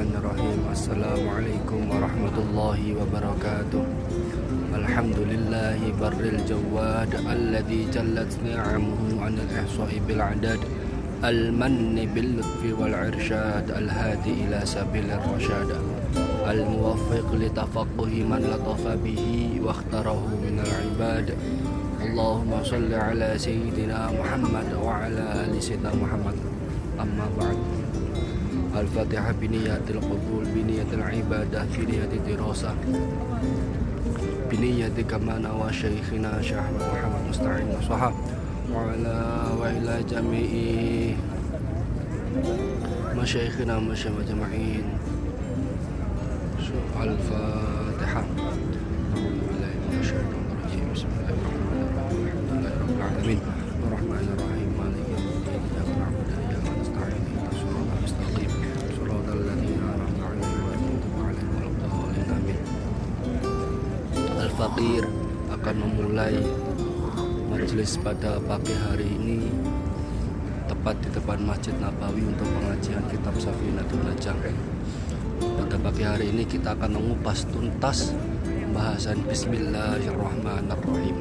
Bismillahirrahmanirrahim. Assalamualaikum warahmatullahi wabarakatuh. Alhamdulillahi barril jawad alladhi jallat ni'amuhu 'anil ihsa'i bil 'adad al-manni bil lutfi wal irsyad al-hadi ila sabilir rasyad al-muwaffiq li tafaqquhi man latafa bihi wa ikhtarahu minal ibad. Allahumma shalli ala sayyidina Muhammad wa ala ali sayyidina Muhammad. Amma ba'd. Al-Fatihah biniyatil qabul, biniyatil ibadah, biniyatil dirasah, biniyati kamana wa syekhina Syekh Muhammad Musta'in Nasuha wa ila jami'i masyayikhina masyamajama'in. Al-Fatihah. Bismillahirrahmanirrahim. Ar-Rahmanirrahim. Maliki yaumiddin. Iyyaka na'budu wa iyyaka nasta'in. Ihdinas siratal mustaqim. Siratal ladzina an'amta 'alaihim ghairil maghdubi 'alaihim waladdallin. Amin. Al-Faqir akan memulai majelis pada pagi hari ini tepat di depan Masjid Nabawi untuk pengajian kitab Safinatul Najah. Pada pagi hari ini kita akan mengupas tuntas pembahasan Bismillahirrahmanirrahim.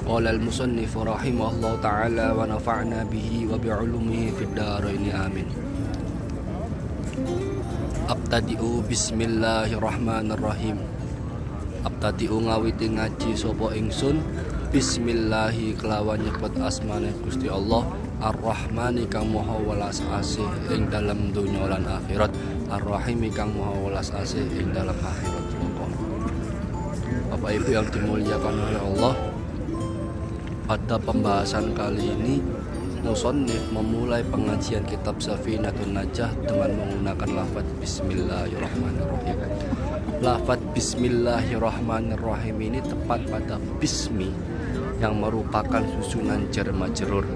Qala al-musannif rahimahullah ta'ala wa nafa'na bihi wa bi'ulumihi fid dharain amin. Abtadi'u bismillahirrahmanirrahim. Abtadi'u ngawiti ngaji sapa ingsun bismillahi kelawan nyebut asmane Gusti Allah Ar-Rahmani kang maha welas asih ing dalam donya lan akhirat, Ar-Rahimi kang maha welas asih ing dalam akhirat. Bapak Ibu yang dimuliakan oleh Allah, pada pembahasan kali ini musannif memulai pengajian kitab Safinatul Najah dengan menggunakan lafaz Bismillahirrahmanirrahim. Lafaz Bismillahirrahmanirrahim ini tepat pada bismi yang merupakan susunan jar majrur,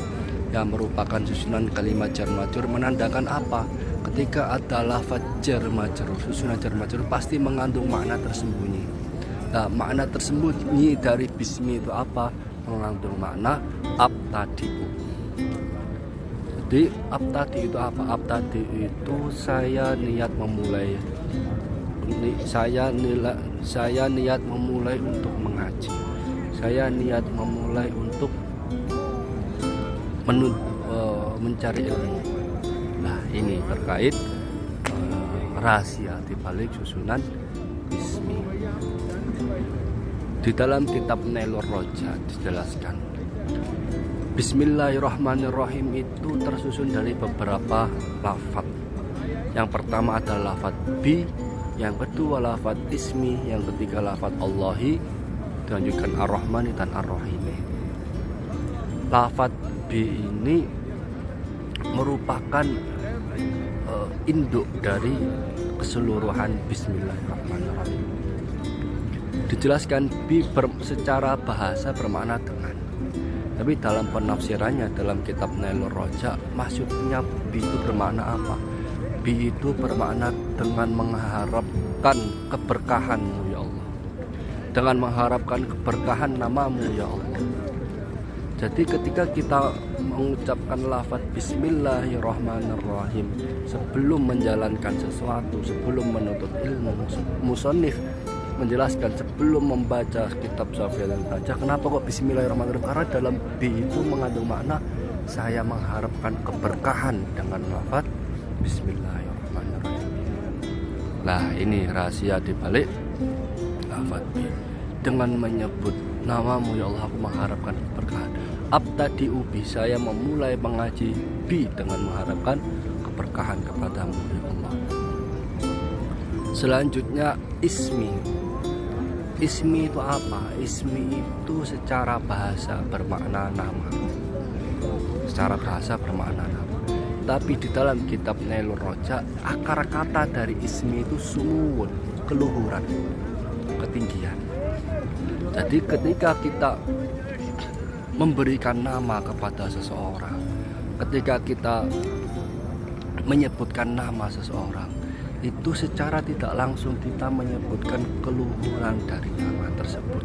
yang merupakan susunan kalimat jar majrur, menandakan apa? Ketika ada lafaz jar majrur, susunan jar majrur pasti mengandung makna tersembunyi. Nah, makna tersembunyi dari bismi itu apa? Mengandung makna abtadi'u. Jadi abtadi itu apa? Abtadi itu saya niat memulai. Saya niat memulai untuk mengaji. Saya niat memulai untuk mencari ilmu. Nah, ini terkait rahasia di balik susunan bismi. Di dalam kitab Nailur Roja dijelaskan Bismillahirrahmanirrahim itu tersusun dari beberapa lafaz. Yang pertama adalah lafaz bi, yang kedua lafaz ismi, yang ketiga lafaz Allahi, dilanjutkan Ar-Rahmani dan Ar-Rahimi. Lafaz bi ini merupakan induk dari keseluruhan Bismillahirrahmanirrahim. Dijelaskan bi secara bahasa bermakna dengan, tapi dalam penafsirannya dalam kitab Nailur Roja maksudnya bi itu bermakna apa? Bi itu bermakna dengan mengharapkan keberkahan-Mu ya Allah, dengan mengharapkan keberkahan nama-Mu ya Allah. Jadi ketika kita mengucapkan lafaz Bismillahirrahmanirrahim sebelum menjalankan sesuatu, sebelum menuntut ilmu, musannif menjelaskan sebelum membaca kitab Safinatul Najah, kenapa kok Bismillahirrahmanirrahim? Karena dalam bi itu mengandung makna saya mengharapkan keberkahan dengan lafaz Bismillahirrahmanirrahim. Nah, ini rahasia di balik lafaz bi. Dengan menyebut nama-Mu ya Allah, aku mengharapkan keberkahan. Abtadi'u bi, saya memulai mengaji bi dengan mengharapkan keberkahan kepada-Mu ya Allah. Selanjutnya ismi. Ismi itu apa? Ismi itu secara bahasa bermakna nama. Secara bahasa bermakna nama. Tapi di dalam kitab Nailur Roja, akar kata dari ismi itu sumuwun, keluhuran, ketinggian. Jadi ketika kita memberikan nama kepada seseorang, ketika kita menyebutkan nama seseorang, itu secara tidak langsung kita menyebutkan keluhuran dari nama tersebut.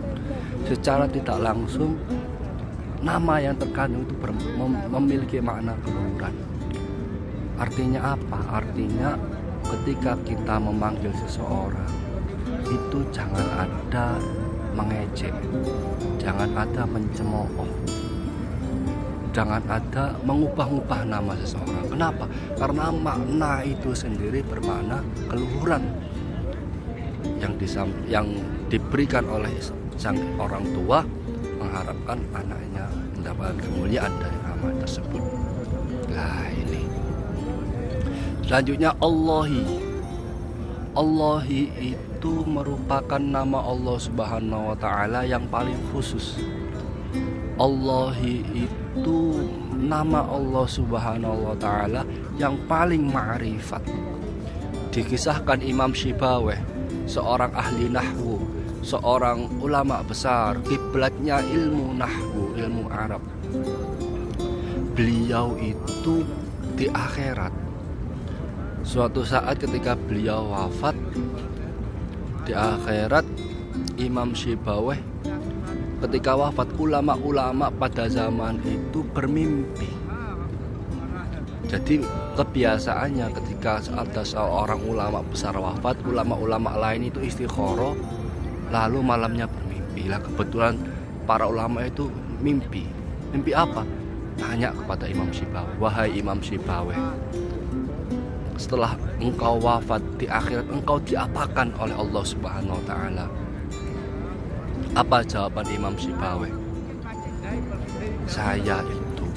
Secara tidak langsung nama yang terkandung itu memiliki makna keluhuran. Artinya apa? Artinya ketika kita memanggil seseorang itu jangan ada mengejek, jangan ada mencemooh, jangan ada mengubah-ubah nama seseorang. Kenapa? Karena makna itu sendiri bermakna keluhuran yang diberikan oleh sang orang tua, mengharapkan anaknya mendapatkan kemuliaan dari nama tersebut. Nah ini. Selanjutnya Allahi itu merupakan nama Allah Subhanahu wa Ta'ala yang paling khusus. Allahi itu nama Allah Subhanahu wa Ta'ala yang paling ma'rifat. Dikisahkan Imam Syibaweh, seorang ahli nahwu, seorang ulama besar, kiblatnya ilmu nahwu, ilmu Arab. Beliau itu di akhirat, suatu saat ketika beliau wafat di akhirat, Imam Syibaweh ketika wafat, ulama-ulama pada zaman itu bermimpi. Jadi kebiasaannya ketika ada seorang ulama besar wafat, ulama-ulama lain itu istikharah, lalu malamnya bermimpi. Lah kebetulan para ulama itu mimpi. Mimpi apa? Tanya kepada Imam Syibaweh, wahai Imam Syibaweh, setelah engkau wafat di akhirat, engkau diapakan oleh Allah Subhanahu wa Ta'ala? Apa jawaban Imam Syibaweh? Saya itu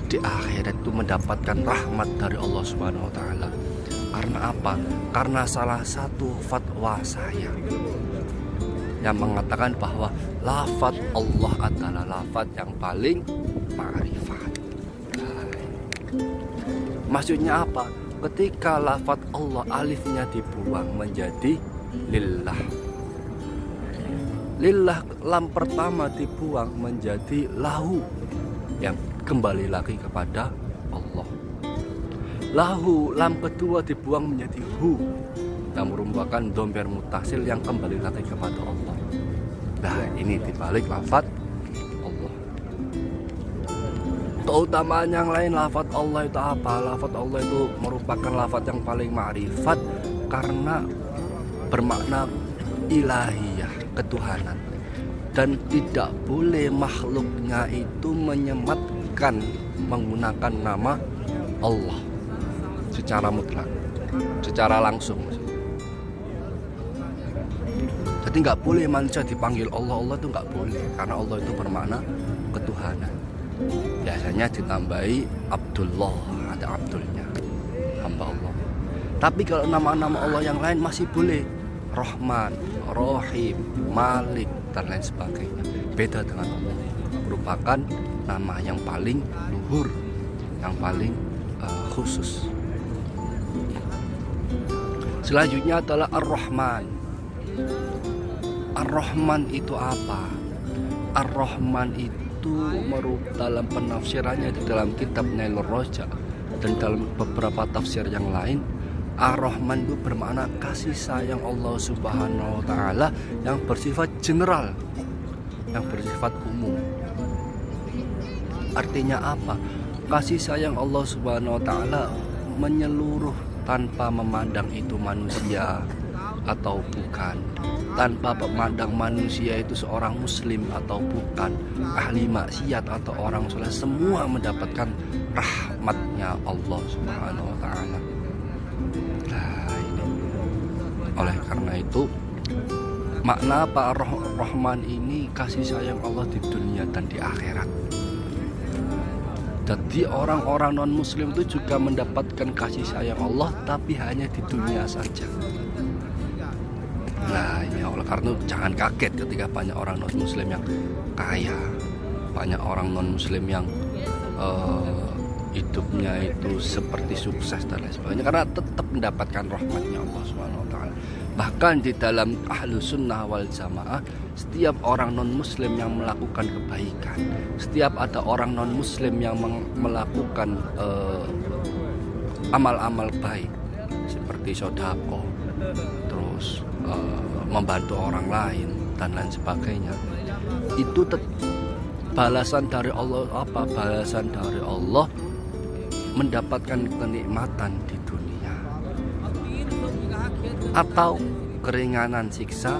di akhirat itu mendapatkan rahmat dari Allah Subhanahu wa Ta'ala. Karena apa? Karena salah satu fatwa saya yang mengatakan bahwa lafaz Allah adalah lafaz yang paling ma'rifat. Maksudnya apa? Ketika lafaz Allah alifnya dibuang menjadi lillah. Lillah lam pertama dibuang menjadi lahu, yang kembali lagi kepada Allah. Lahu lam kedua dibuang menjadi hu, yang merupakan dhamir mutasil yang kembali lagi kepada Allah. Nah ini dibalik lafaz Allah. Keutamaan yang lain lafaz Allah itu apa? Lafaz Allah itu merupakan lafaz yang paling ma'rifat karena bermakna ilahiyah, ketuhanan, dan tidak boleh makhluknya itu menyematkan menggunakan nama Allah secara mutlak, secara langsung. Jadi nggak boleh manusia dipanggil Allah itu nggak boleh, karena Allah itu bermakna ketuhanan. Biasanya ditambahi Abdullah, ada Abdulnya, hamba Allah. Tapi kalau nama-nama Allah yang lain masih boleh, Rahman, Rahim, Malik, dan lain sebagainya. Beda dengan Allah, merupakan nama yang paling luhur, yang paling khusus. Selanjutnya adalah Ar-Rahman. Ar-Rahman itu apa? Ar-Rahman itu dalam penafsirannya di dalam kitab Nailur Roja dan dalam beberapa tafsir yang lain, Ar-Rahman itu bermakna kasih sayang Allah Subhanahu wa Ta'ala yang bersifat general, yang bersifat umum. Artinya apa? Kasih sayang Allah Subhanahu wa Ta'ala menyeluruh tanpa memandang itu manusia atau bukan, tanpa memandang manusia itu seorang muslim atau bukan, ahli maksiat atau orang soleh, semua mendapatkan rahmatnya Allah Subhanahu wa Ta'ala. Nah ini, oleh karena itu makna apa Rahman ini? Kasih sayang Allah di dunia dan di akhirat. Jadi orang-orang non muslim itu juga mendapatkan kasih sayang Allah, tapi hanya di dunia saja. Nah ya, oleh karena itu jangan kaget ketika banyak orang non muslim yang kaya, banyak orang non muslim yang hidupnya itu seperti sukses dan lain sebagainya, karena tetap mendapatkan rahmatnya Allah SWT. Bahkan di dalam ahlu sunnah wal jamaah, setiap orang non muslim yang melakukan kebaikan, setiap ada orang non muslim yang melakukan amal-amal baik seperti sedekah, terus membantu orang lain dan lain sebagainya, itu balasan dari Allah apa? Balasan dari Allah mendapatkan kenikmatan di dunia atau keringanan siksa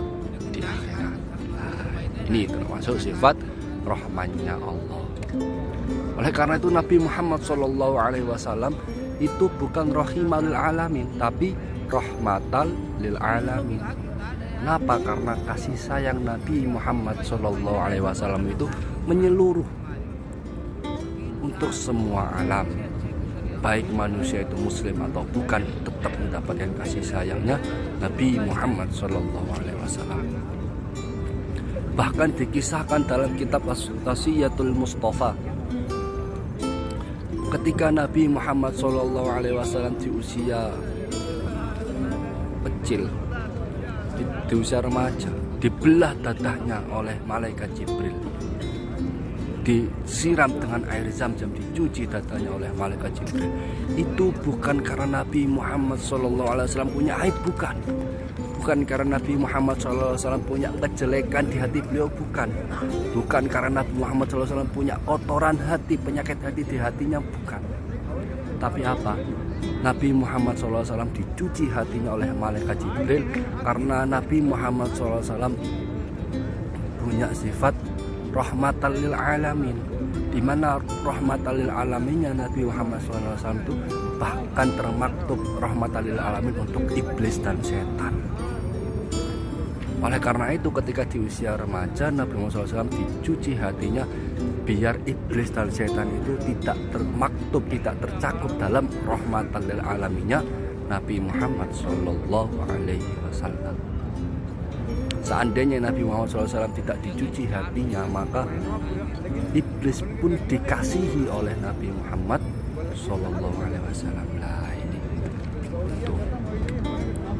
di akhirat. Nah, ini termasuk sifat rahmannya Allah. Oleh karena itu Nabi Muhammad SAW itu bukan rahimah lil alamin, tapi rahmatal lil alamin. Kenapa? Karena kasih sayang Nabi Muhammad SAW itu menyeluruh untuk semua alam, baik manusia itu muslim atau bukan, tetap mendapatkan kasih sayangnya Nabi Muhammad SAW. Bahkan dikisahkan dalam kitab Tasiyatul Mustafa, ketika Nabi Muhammad SAW di usia kecil, di usia remaja, dibelah dadahnya oleh malaikat Jibril, disiram dengan air zam-zam, dicuci dadanya oleh malaikat Jibril. Itu bukan karena Nabi Muhammad SAW punya aib, bukan karena Nabi Muhammad SAW punya kejelekan di hati beliau, bukan karena Nabi Muhammad SAW punya kotoran hati, penyakit hati di hatinya, bukan. Tapi apa? Nabi Muhammad SAW dicuci hatinya oleh malaikat Jibril karena Nabi Muhammad SAW punya sifat rahmatan lil alamin, di mana rahmatan lil alaminnya Nabi Muhammad SAW itu bahkan termaktub rahmatan lil alamin untuk iblis dan setan. Oleh karena itu ketika di usia remaja Nabi Muhammad SAW dicuci hatinya biar iblis dan setan itu tidak termaktub, tidak tercakup dalam rahmatan lil alaminnya Nabi Muhammad SAW. Seandainya Nabi Muhammad SAW tidak dicuci hatinya, maka iblis pun dikasihi oleh Nabi Muhammad SAW. Nah, ini itu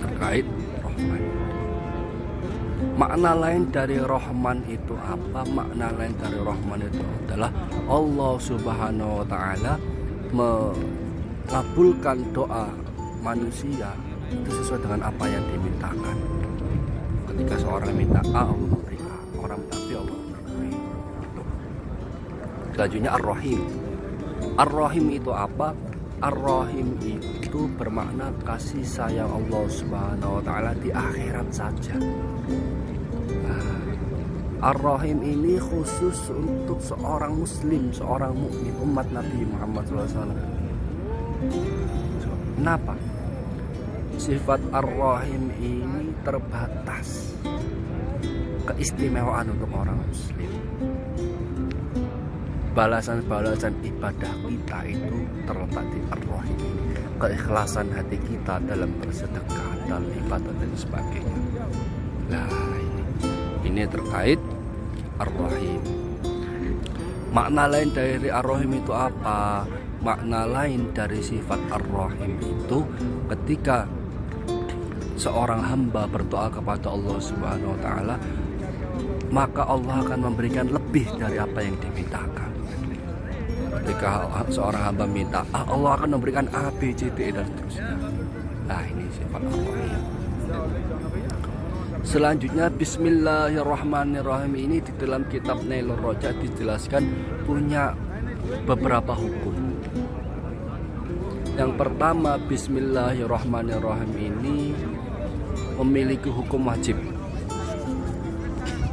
terkait rahman. Makna lain dari rahman itu apa? Makna lain dari rahman itu adalah Allah Subhanahu wa Ta'ala mengabulkan doa manusia itu sesuai dengan apa yang dimintakan. Ketika seorang minta A, Allah memberi A, orang minta B, Allah memberi B. Selanjutnya Ar-Rahim. Ar-Rahim itu apa? Ar-Rahim itu bermakna kasih sayang Allah Subhanahu wa Ta'ala di akhirat saja. Nah, Ar-Rahim ini khusus untuk seorang muslim, seorang mukmin, umat Nabi Muhammad SAW. Kenapa? Sifat Ar-Rahim ini terbatas, keistimewaan untuk orang muslim. Balasan-balasan ibadah kita itu terletak di Ar-Rahim ini, keikhlasan hati kita dalam bersedekah, dalam ibadah dan sebagainya. Nah, ini terkait Ar-Rahim. Makna lain dari Ar-Rahim itu apa? Makna lain dari sifat Ar-Rahim itu ketika seorang hamba berdoa kepada Allah Subhanahu wa Ta'ala, maka Allah akan memberikan lebih dari apa yang dimintakan. Ketika seorang hamba minta A, Allah akan memberikan A, B, C, D, dan seterusnya. Nah, ini sifat Ar-Rahim. Selanjutnya Bismillahirrahmanirrahim ini di dalam kitab Nailur Raja dijelaskan punya beberapa hukum. Yang pertama, Bismillahirrahmanirrahim ini memiliki hukum wajib.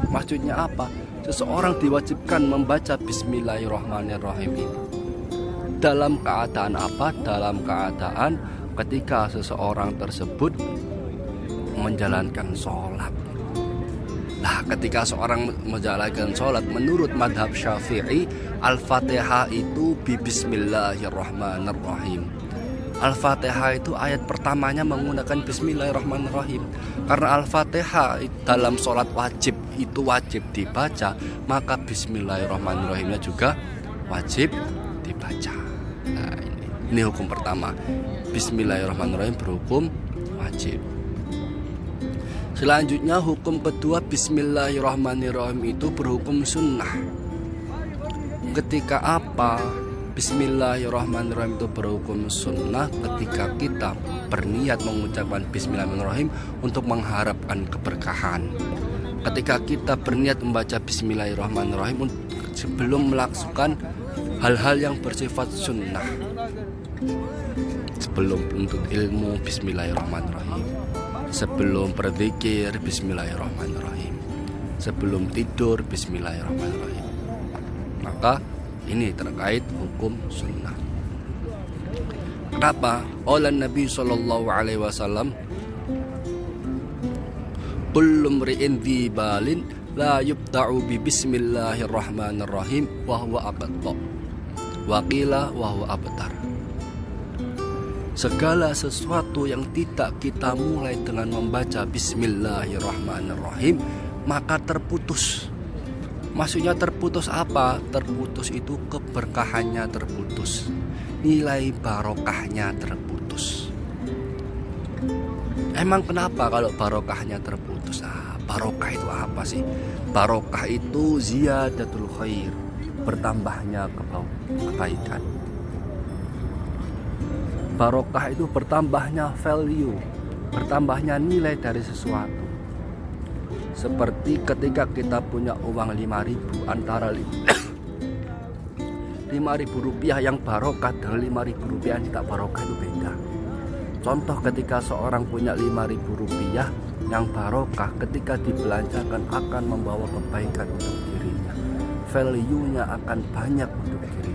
Maksudnya apa? Seseorang diwajibkan membaca Bismillahirrahmanirrahim ini. Dalam keadaan apa? Dalam keadaan ketika seseorang tersebut menjalankan sholat. Nah, ketika seorang menjalankan sholat, menurut madhab Syafi'i, Al-Fatihah itu Bismillahirrahmanirrahim. Al-Fatihah itu ayat pertamanya menggunakan Bismillahirrahmanirrahim. Karena Al-Fatihah dalam sholat wajib itu wajib dibaca, maka Bismillahirrahmanirrahimnya juga wajib dibaca. Nah, ini hukum pertama. Bismillahirrahmanirrahim berhukum wajib. Selanjutnya hukum kedua, Bismillahirrahmanirrahim itu berhukum sunnah. Ketika apa? Bismillahirrahmanirrahim itu berhukum sunnah ketika kita berniat mengucapkan Bismillahirrahmanirrahim untuk mengharapkan keberkahan. Ketika kita berniat membaca Bismillahirrahmanirrahim sebelum melakukan hal-hal yang bersifat sunnah. Sebelum menuntut ilmu, bismillahirrahmanirrahim. Sebelum berzikir, bismillahirrahmanirrahim. Sebelum tidur, bismillahirrahmanirrahim. Maka ini terkait hukum sunnah. Kenapa? Oleh Nabi Shallallahu Alaihi Wasallam, kullu mri'in dzi balin la yubda'u bi bismillahirrahmanirrahim wa huwa abtar wa qila wa huwa abtar. Segala sesuatu yang tidak kita mulai dengan membaca bismillahirrahmanirrahim maka terputus. Maksudnya terputus apa? Terputus itu keberkahannya terputus, nilai barokahnya terputus. Emang kenapa kalau barokahnya terputus? Barokah itu apa sih? Barokah itu ziyadatul khair, bertambahnya kebaikan. Barokah itu bertambahnya value, bertambahnya nilai dari sesuatu. Seperti ketika kita punya uang 5.000, antara 5.000 rupiah yang barokah dengan 5.000 rupiah yang tidak barokah itu beda. Contoh, ketika seorang punya 5.000 rupiah yang barokah, ketika dibelanjakan akan membawa kebaikan untuk dirinya, value-nya akan banyak untuk dirinya.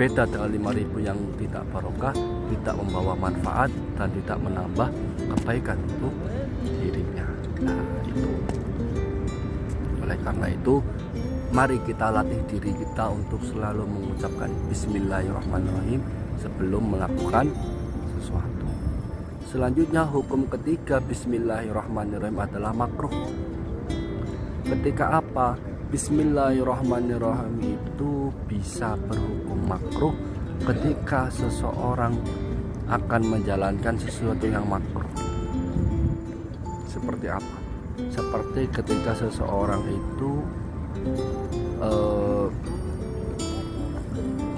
Beda dengan 5.000 yang tidak barokah, tidak membawa manfaat dan tidak menambah kebaikan untuk dirinya. Nah, itu. Oleh karena itu, mari kita latih diri kita untuk selalu mengucapkan bismillahirrahmanirrahim sebelum melakukan sesuatu. Selanjutnya, hukum ketiga bismillahirrahmanirrahim adalah makruh. Ketika apa? Bismillahirrahmanirrahim itu bisa berhukum makruh ketika seseorang akan menjalankan sesuatu yang makruh. Seperti apa? Seperti ketika seseorang itu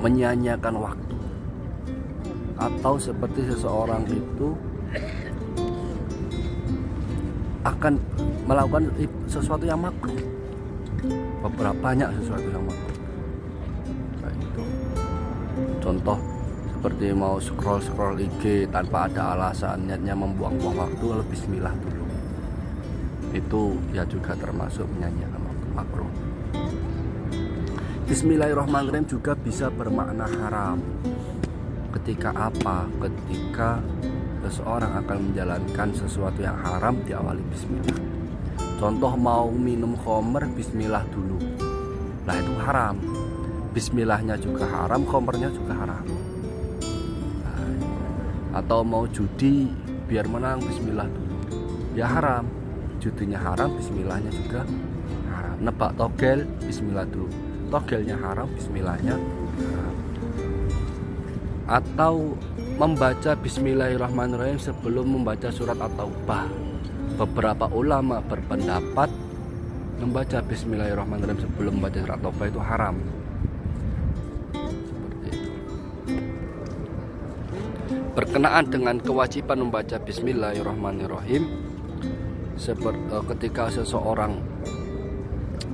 menyanyiakan waktu, atau seperti seseorang itu akan melakukan sesuatu yang makruh, banyak sesuatu yang makruh. Kayak itu. Contoh seperti mau scroll IG tanpa ada alasan, niatnya membuang-buang waktu, lalu bismillah dulu. Itu ya juga termasuk menyanyiakan waktu makruh. Bismillahirrahmanirrahim juga bisa bermakna haram. Ketika apa? Ketika seseorang akan menjalankan sesuatu yang haram diawali bismillah. Contoh, mau minum khamr, bismillah dulu. Nah, itu haram. Bismillahnya juga haram, khamrnya juga haram. Nah, atau mau judi biar menang, bismillah dulu. Ya haram. Judinya haram, bismillahnya juga haram. Nebak togel, bismillah dulu. Togelnya haram, bismillahnya haram. Atau membaca bismillahirrahmanirrahim sebelum membaca surat At-Taubah. Beberapa ulama berpendapat membaca bismillahirrahmanirrahim sebelum membaca surat At-Taubah itu haram. Seperti itu. Berkenaan dengan kewajiban membaca bismillahirrahmanirrahim, ketika seseorang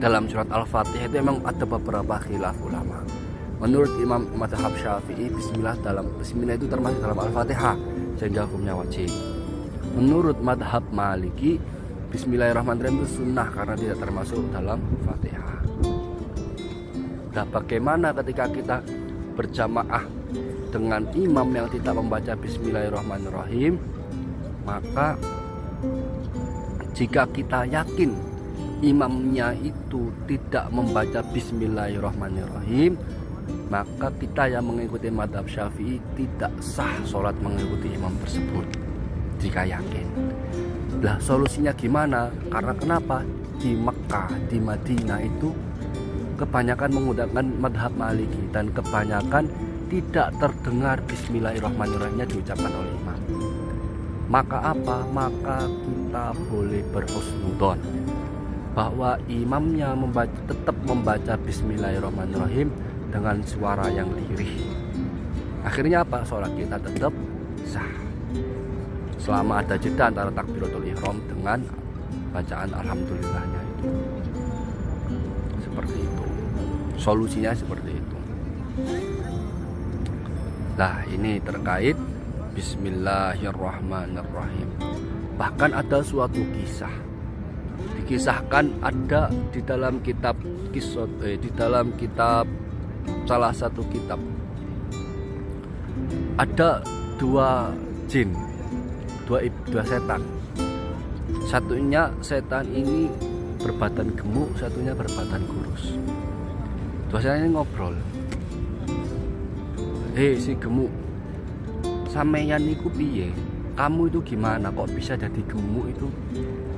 dalam surat Al-Fatihah itu memang ada beberapa khilaf ulama. Menurut Imam Madhab Syafi'i, bismillah itu termasuk dalam Al-Fatihah sehingga hukumnya wajib. Menurut Madhab Maliki, bismillahirrahmanirrahim itu sunnah karena tidak termasuk dalam Fatihah. Nah, bagaimana ketika kita berjamaah dengan imam yang tidak membaca bismillahirrahmanirrahim? Maka jika kita yakin imamnya itu tidak membaca bismillahirrahmanirrahim, maka kita yang mengikuti madhab Syafi'i tidak sah sholat mengikuti imam tersebut jika yakin. Lah, solusinya gimana? Karena kenapa? Di Mekah, di Madinah itu kebanyakan menggunakan madhab Maliki dan kebanyakan tidak terdengar bismillahirrahmanirrahimnya diucapkan oleh imam. Maka apa? Maka kita boleh berhusnudzon bahwa imamnya tetap membaca bismillahirrahmanirrahim dengan suara yang lirih. Akhirnya apa? Sholat kita tetap sah selama ada jeda antara takbiratul ihram dengan bacaan alhamdulillahnya itu. Seperti itu. Solusinya seperti itu. Nah, ini terkait Bismillahirrahmanirrahim. Bahkan ada suatu kisah, dikisahkan ada di dalam kitab di dalam kitab, salah satu kitab, ada dua jin, dua setan. Satunya setan ini berbadan gemuk, satunya berbadan kurus. Dua setan ini ngobrol. Si gemuk, sampeyan niku piye? Kamu itu gimana? Kok bisa jadi gemuk itu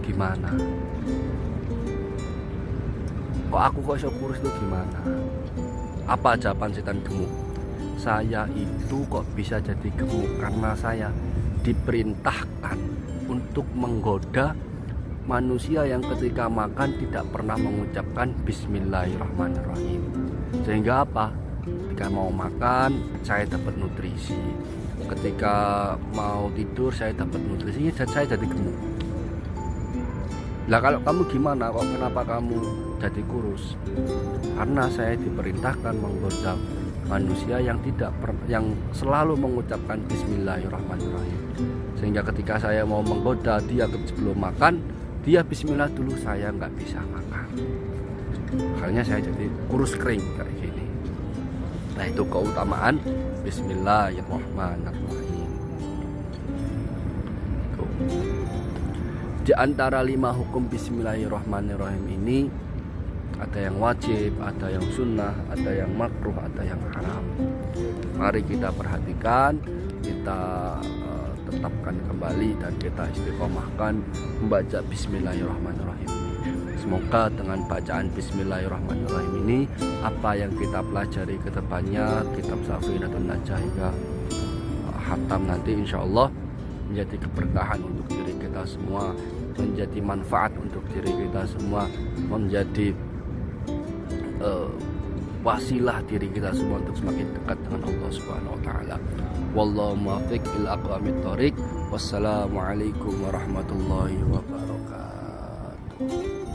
gimana? Kok aku kok iso kurus itu gimana? Apa jawaban setan gemuk? Saya itu kok bisa jadi gemuk karena saya diperintahkan untuk menggoda manusia yang ketika makan tidak pernah mengucapkan Bismillahirrahmanirrahim. Sehingga apa? Ketika mau makan saya dapat nutrisi, ketika mau tidur saya dapat nutrisinya dan saya jadi gemuk. Lah kalau kamu gimana? Kok kenapa kamu jadi kurus? Karena saya diperintahkan menggoda manusia yang yang selalu mengucapkan Bismillahirrahmanirrahim. Sehingga ketika saya mau menggoda dia sebelum makan, dia Bismillah dulu, saya nggak bisa makan. Makanya saya jadi kurus kering kayak gini. Nah, itu keutamaan Bismillahirrahmanirrahim. Di antara 5 hukum Bismillahirrahmanirrahim ini ada yang wajib, ada yang sunnah, ada yang makruh, ada yang haram. Mari kita perhatikan, kita tetapkan kembali dan kita istiqomahkan membaca Bismillahirrahmanirrahim. Semoga dengan bacaan Bismillahirrahmanirrahim ini apa yang kita pelajari ke depannya, kitab Safinatun Najah hingga hatam nanti insya Allah menjadi keberkahan untuk diri kita semua, menjadi manfaat untuk diri kita semua, menjadi wasilah diri kita semua untuk semakin dekat dengan Allah Subhanahu wa taala. Wallahu muwaffiq ila aqwamit thoriq. Wassalamualaikum warahmatullahi wabarakatuh.